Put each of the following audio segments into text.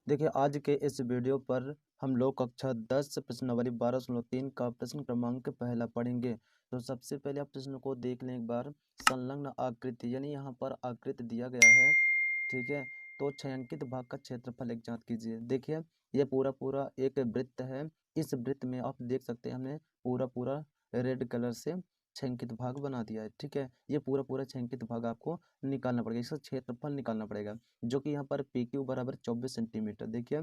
देखिए आज के इस वीडियो पर हम लोग कक्षा 10 प्रश्नावली 12.3 का प्रश्न क्रमांक पहला पढ़ेंगे। तो सबसे पहले आप प्रश्न को देख लें एक बार। संलग्न आकृति यानी यहाँ पर आकृति दिया गया है, ठीक है। तो छायांकित भाग का क्षेत्रफल एक ज्ञात कीजिए। देखिए ये पूरा पूरा एक वृत्त है। इस वृत्त में आप देख सकते हैं हमने पूरा पूरा रेड कलर से छायांकित भाग बना दिया है, ठीक है। ये पूरा पूरा छायांकित भाग आपको निकालना पड़ेगा, इसका क्षेत्रफल निकालना पड़ेगा, जो कि यहाँ पर पी क्यू बराबर 24 सेंटीमीटर। देखिए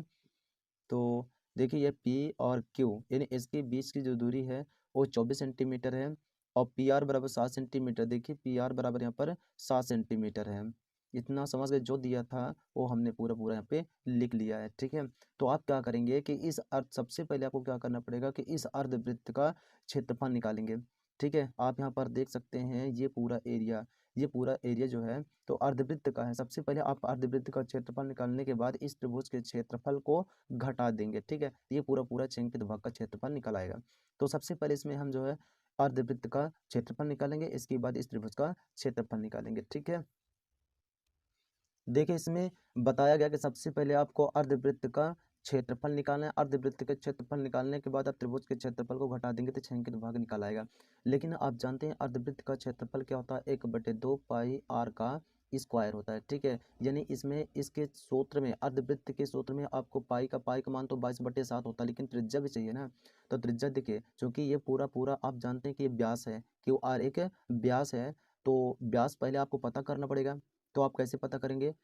तो देखिए ये पी और क्यू यानी इसके बीच की जो दूरी है वो 24 सेंटीमीटर है। और पी आर बराबर 7 सेंटीमीटर। देखिए पी आर बराबर यहाँ पर 7 सेंटीमीटर है। इतना समझ गए, जो दिया था वो हमने पूरा पूरा यहाँ पे लिख लिया है, ठीक है। तो आप क्या करेंगे कि इस अर्ध सबसे पहले आपको क्या करना पड़ेगा कि इस अर्धवृत्त का क्षेत्रफल निकालेंगे, ठीक है। आप यहाँ पर देख सकते हैं ये पूरा एरिया जो है तो अर्धवृत्त का है। सबसे पहले आप अर्धवृत्त का क्षेत्रफल निकालने के बाद इस त्रिभुज के क्षेत्रफल को घटा देंगे, ठीक है। ये पूरा पूरा छायांकित भाग का क्षेत्रफल निकल आएगा। तो सबसे पहले इसमें हम जो है अर्धवृत्त का क्षेत्रफल निकालेंगे, इसके बाद इस त्रिभुज का क्षेत्रफल निकालेंगे, ठीक है। देखिए इसमें बताया गया कि सबसे पहले आपको अर्धवृत्त का क्षेत्रफल निकालना है। अर्धवृत्त के क्षेत्रफल निकालने के बाद आप त्रिभुज के क्षेत्रफल को घटा देंगे तो छायांकित भाग निकल आएगा। लेकिन आप जानते हैं अर्धवृत्त का क्षेत्रफल क्या होता है, 1/2 पाई आर का स्क्वायर होता है, ठीक है। यानी इसमें इसके सूत्र में अर्धवृत्त के सूत्र में आपको पाई का मान तो 22/7 होता है, लेकिन त्रिज्या भी चाहिए ना। तो त्रिज्या देखिए क्योंकि ये पूरा पूरा आप जानते हैं कि ये व्यास है, क्यू आर एक व्यास है। तो व्यास पहले आपको पता करना पड़ेगा। तो आप कैसे पता करेंगे,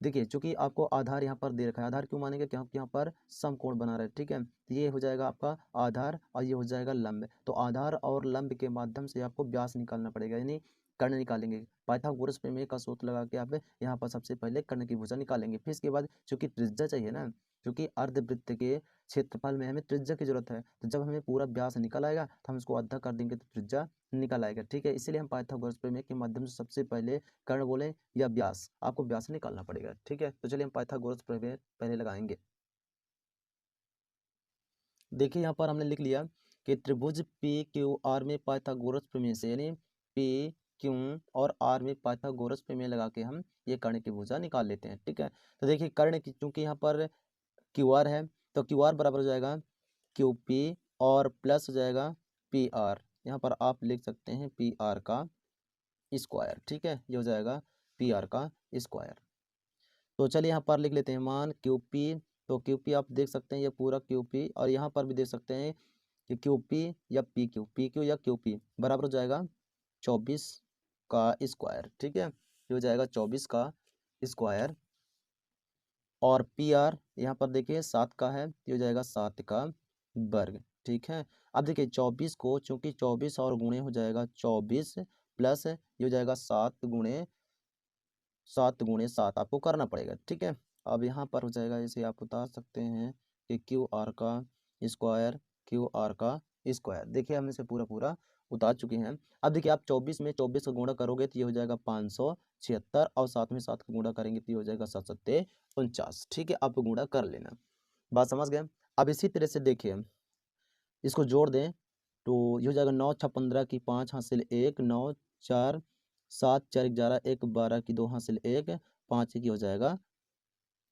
देखिए चूंकि आपको आधार यहाँ पर दे रखा है। आधार क्यों मानेंगे, क्योंकि यहाँ पर समकोण बना रहा है, ठीक है। तो ये हो जाएगा आपका आधार और ये हो जाएगा लंब। तो आधार और लंब के माध्यम से आपको व्यास निकालना पड़ेगा, यानी कर्ण निकालेंगे। पाइथागोरस प्रमेय का सूत्र लगा के आप यहाँ पर सबसे पहले कर्ण की भुजा निकालेंगे। फिर इसके बाद चूंकि त्रिज्या चाहिए ना, क्योंकि अर्धवृत्त के क्षेत्रफल में हमें त्रिज्या की जरूरत है। तो जब हमें पूरा व्यास निकल आएगा तो हम इसको आधा कर देंगे तो त्रिज्या निकल आएगा, ठीक है। इसीलिए हम पाइथागोरस प्रमेय के माध्यम से सबसे पहले कर्ण बोले या व्यास, आपको व्यास निकालना पड़ेगा, ठीक है। तो चलिए हम पाइथागोरस प्रमेय पहले लगाएंगे। देखिए यहाँ पर हमने लिख लिया कि त्रिभुज पी क्यू आर में पाइथागोरस प्रमेय से, यानी पी क्यू और आर में पाइथागोरस प्रमेय लगा के हम ये कर्ण की भुजा निकाल लेते हैं, ठीक है। तो देखिए कर्ण की चूंकि यहाँ पर क्यू आर है तो क्यू आर बराबर हो जाएगा क्यू पी और प्लस हो जाएगा पी आर। यहाँ पर आप लिख सकते हैं पी आर का स्क्वायर, ठीक है। ये हो जाएगा पी आर का स्क्वायर। तो चलिए यहाँ पर लिख लेते हैं मान क्यू पी। तो क्यू पी आप देख सकते हैं ये पूरा क्यू पी, और यहाँ पर भी देख सकते हैं कि क्यू पी या पी क्यू या क्यू पी बराबर हो जाएगा 24 का स्क्वायर, ठीक है। ये हो जाएगा 24 का स्क्वायर। और पी आर यहाँ पर देखिए 7 का है, ये हो जाएगा 7 का वर्ग, ठीक है। अब देखिए 24 को चूंकि 24 और गुणे हो जाएगा 24 प्लस ये हो जाएगा 7 गुणे 7 आपको करना पड़ेगा, ठीक है। अब यहाँ पर हो जाएगा, जैसे आप बता सकते हैं कि क्यू आर का स्क्वायर। देखिए हम इसे पूरा पूरा उतार चुके हैं। अब देखिए आप 24 में 24 का गुणा करोगे तो ये हो जाएगा 576, और 7 में 7 का गुणा करेंगे तो ये हो जाएगा 7 सत्ते 49, ठीक है। आप गुणा कर लेना, बात समझ गए। अब इसी तरह से देखिए इसको जोड़ दें तो ये हो जाएगा 9 6 15 की 5 हासिल 1, 9 4 7 4 11 1 12 की 2 हासिल 1, 5 की हो जाएगा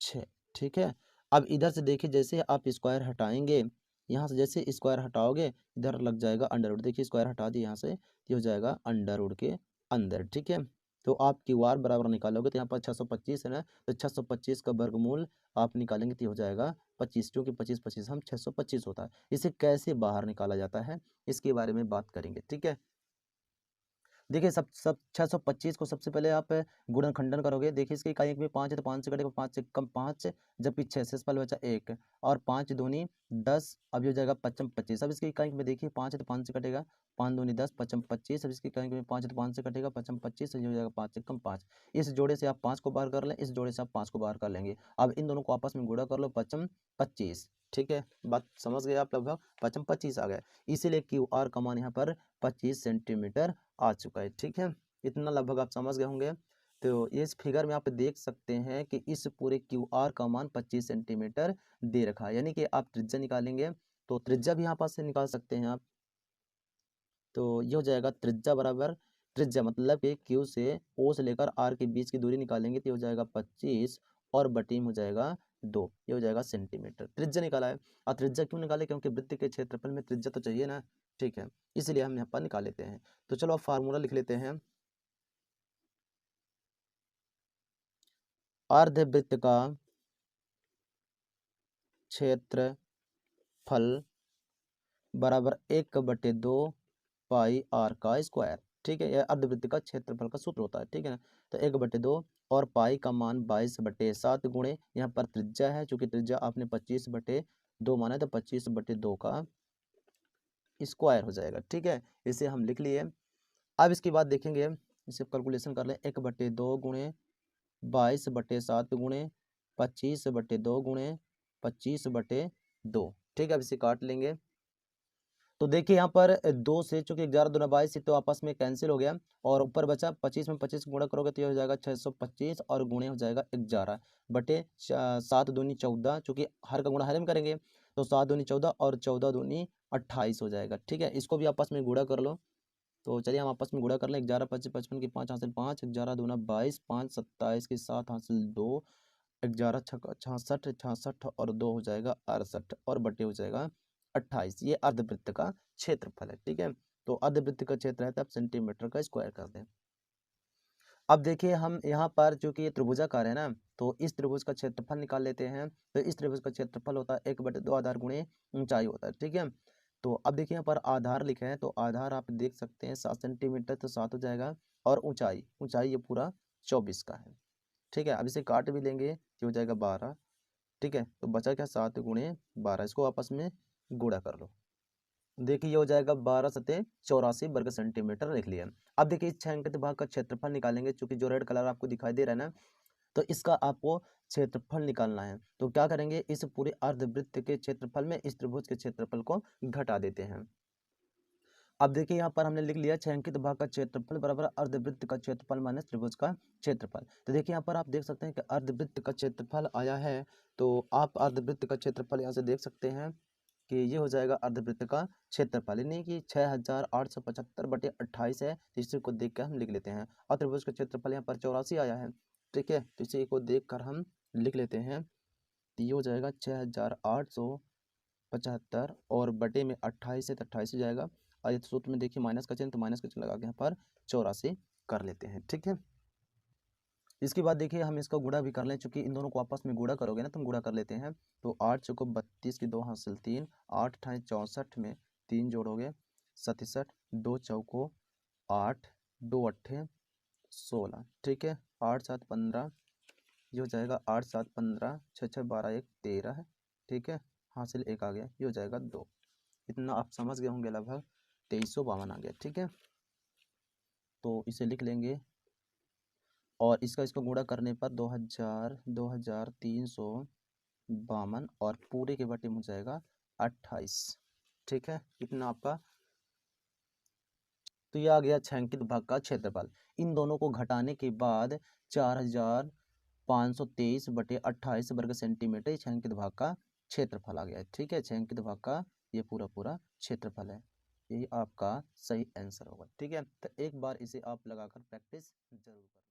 6, ठीक है। अब इधर से देखिए जैसे आप स्क्वायर हटाएंगे, यहाँ से जैसे स्क्वायर हटाओगे इधर लग जाएगा अंडर रूट। देखिए स्क्वायर हटा दिए यहाँ से, ये हो जाएगा अंडर रूट के अंदर, ठीक है। तो आप क्यू आर बराबर निकालोगे तो यहाँ पर 625 है ना, तो 625 का वर्गमूल आप निकालेंगे तो ये हो जाएगा 25, क्योंकि 25 25 हम 625 होता है। इसे कैसे बाहर निकाला जाता है इसके बारे में बात करेंगे, ठीक है। देखिए सब 625 को सबसे पहले आप गुणनखंडन करोगे। देखिए इसकी इकाई एक में 5 है तो 5 से कटेगा, 5 से कम 5, जबकि 6 से पहले बचा 1, और 5 दूनी 10, अब ये हो जाएगा 55 25। अब इसकी इकाई में देखिए 5 है तो 5 से कटेगा, 5 दूनी 10 55 25। अब इसकी इकाई में 5 है तो 5 से कटेगा 55 25, ये हो जाएगा 5 से कम 5। इस जोड़े से आप 5 को बाहर कर लें, इस जोड़े से आप 5 को बाहर कर लेंगे। अब इन दोनों को आपस में गुणा कर लो, 55 25, ठीक है। बात समझ गए आप लगभग, 55 25 आ गए। इसीलिए क्यू आर का मान यहाँ पर 25 सेंटीमीटर आ चुका है, ठीक है। इतना लगभग आप समझ गए होंगे। तो इस फिगर में आप देख सकते हैं कि इस पूरे क्यू आर का मान 25 सेंटीमीटर दे रखा है। यानी कि आप त्रिज्या निकालेंगे तो त्रिज्या भी यहाँ पास से निकाल सकते हैं आप। तो ये हो जाएगा त्रिज्या बराबर, त्रिज्या मतलब कि क्यू से ओ से लेकर आर के बीच की दूरी निकालेंगे तो ये हो जाएगा 25, और बटी में हो जाएगा 2, ये हो जाएगा सेंटीमीटर। त्रिज्या निकाला है। और त्रिज्या क्यों निकाले, क्योंकि वृत्त के क्षेत्रफल में त्रिज्या तो चाहिए ना, ठीक है, इसलिए हम यहाँ पर निकाल लेते हैं। तो चलो अब फार्मूला लिख लेते हैं। अर्धवृत्त का क्षेत्रफल बराबर 1/2 पाई आर का स्क्वायर, ठीक है, यह अर्धवृत्त का क्षेत्रफल का सूत्र होता है, ठीक है ना। तो 1/2 और पाई का मान 22/7 गुणे, यहाँ पर त्रिज्या है, चूंकि त्रिज्या आपने 25/2 माना है, तो 25/2 का स्क्वायर हो जाएगा, ठीक है, इसे हम लिख लिए। अब इसके बाद देखेंगे, इसे कैलकुलेशन कर लें। 1/2 गुणे 22/7 गुणे 25/2 गुणे 25/2, ठीक है। अब इसे काट लेंगे। तो देखिए यहाँ पर 2 से, चूंकि 11 दूना 22 तो आपस में कैंसिल हो गया, और ऊपर बचा 25 में 25 गुणा करोगे तो ये हो जाएगा 625, और गुणे हो जाएगा 11/7 दूनी 14, चूंकि हर का गुणा हर में करेंगे तो 7 दूनी 14 और 14 दूनी 28 हो जाएगा, ठीक है। इसको भी आपस में गुणा कर लो। तो चलिए हम आपस में गुणा कर लें। 11 25 55 की 5 हासिल 5, 11 दूना 22, 5 27 की 7 हासिल 2, 11 छक्का 66, 66 और 2 हो जाएगा 68, और बटे हो जाएगा 28। ये अर्धवृत्त का क्षेत्रफल है, ठीक है। तो अर्धवृत्त का क्षेत्र है, तब सेंटीमीटर का स्क्वायर कर दें। अब देखिए हम यहाँ पर, चूंकि ये त्रिभुजाकार है ना, तो इस त्रिभुज का क्षेत्रफल निकाल लेते हैं। तो इस त्रिभुज का क्षेत्रफल होता है 1/2 आधार गुणे ऊंचाई होता है, ठीक है। तो अब देखिए यहाँ पर आधार लिखा है, तो आधार आप देख सकते हैं 7 सेंटीमीटर, तो 7 हो जाएगा, और ऊंचाई ऊंचाई ये पूरा 24 का है, ठीक है। अब इसे काट भी लेंगे, ये हो जाएगा 12, ठीक है। तो बचा क्या, 7 गुणे 12, इसको आपस में गुणा कर लो। देखिए ये हो जाएगा 12×7 = 84 वर्ग सेंटीमीटर लिख लिया। अब देखिए इस छायांकित भाग का क्षेत्रफल निकालेंगे, चूंकि जो रेड कलर आपको दिखाई दे रहा है ना, तो इसका आपको क्षेत्रफल निकालना है। तो क्या करेंगे, इस पूरे अर्धवृत्त के क्षेत्रफल में इस त्रिभुज के क्षेत्रफल को घटा देते हैं। अब देखिए यहाँ पर हमने लिख लिया छायांकित भाग का क्षेत्रफल बराबर अर्धवृत्त का क्षेत्रफल माइनस त्रिभुज का क्षेत्रफल। तो देखिए यहाँ पर आप देख सकते हैं कि अर्धवृत्त का क्षेत्रफल आया है, तो आप अर्धवृत्त का क्षेत्रफल यहाँ से देख सकते हैं कि ये हो जाएगा अर्धवृत्त का क्षेत्रफल, यानी कि 6875/28 है। तो इसी को देख कर हम लिख लेते हैं। और त्रिभुज का क्षेत्रफल यहाँ पर 84 आया है, ठीक है। तो इसी को देख कर हम लिख लेते हैं। तो ये हो जाएगा 6875, और बटे में 28 है, तो 28 हो जाएगा। और इस सूत्र में देखिए माइनस का चिन्ह, तो माइनस का चिन्ह लगा के यहाँ पर 84 कर लेते हैं, ठीक है। इसके बाद देखिए हम इसका गुणा भी कर लें, चूंकि इन दोनों को आपस में गुणा करोगे ना, तो हम गुणा कर लेते हैं। तो 8 चौको 32 की 2 हासिल 3, 8 × 64 में 3 जोड़ोगे 67, 2 चौको 8, 2 अट्ठे 16, ठीक है। 8 7 15, ये हो जाएगा 8 7 15, 6 6 12 1 13, ठीक है। हासिल 1 आ गया, ये हो जाएगा 2। इतना आप समझ गए होंगे, लगभग 2352 आ गया, ठीक है। तो इसे लिख लेंगे, और इसका गुणा करने पर 2352, और पूरे के बटे में हो जाएगा 28, ठीक है। इतना आपका, तो यह आ गया छायांकित भाग का क्षेत्रफल। इन दोनों को घटाने के बाद 4523/28 वर्ग सेंटीमीटर छायांकित भाग का क्षेत्रफल आ गया है, ठीक है। छायांकित भाग का ये पूरा पूरा क्षेत्रफल है। यही आपका सही आंसर होगा, ठीक है। तो एक बार इसे आप लगाकर प्रैक्टिस जरूर करें।